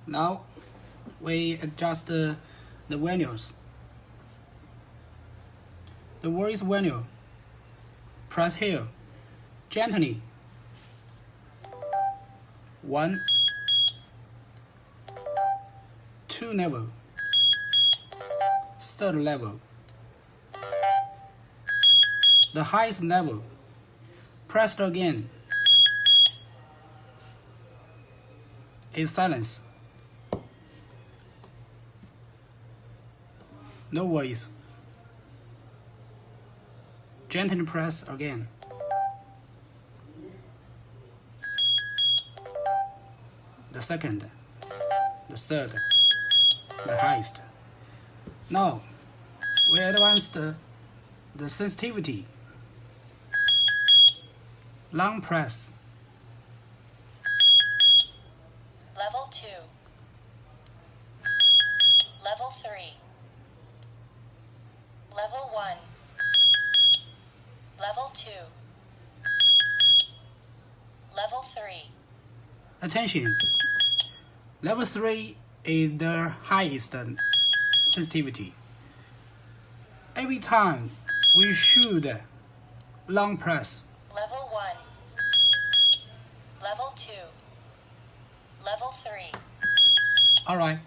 Now we adjust the values. The voice value. Press here. Gently. 1, 2 level. Third level. The highest level. Press again. Is silence. No voice. Gently press again. The second, the third, the highest. Now, we advance the sensitivity. Long press. Level 2. Level 3. Level 1. Level 2. Level 3. Attention! Level 3 is the highest sensitivity. Every time we should long press. Level 1. Level 2. Level 3. Alright.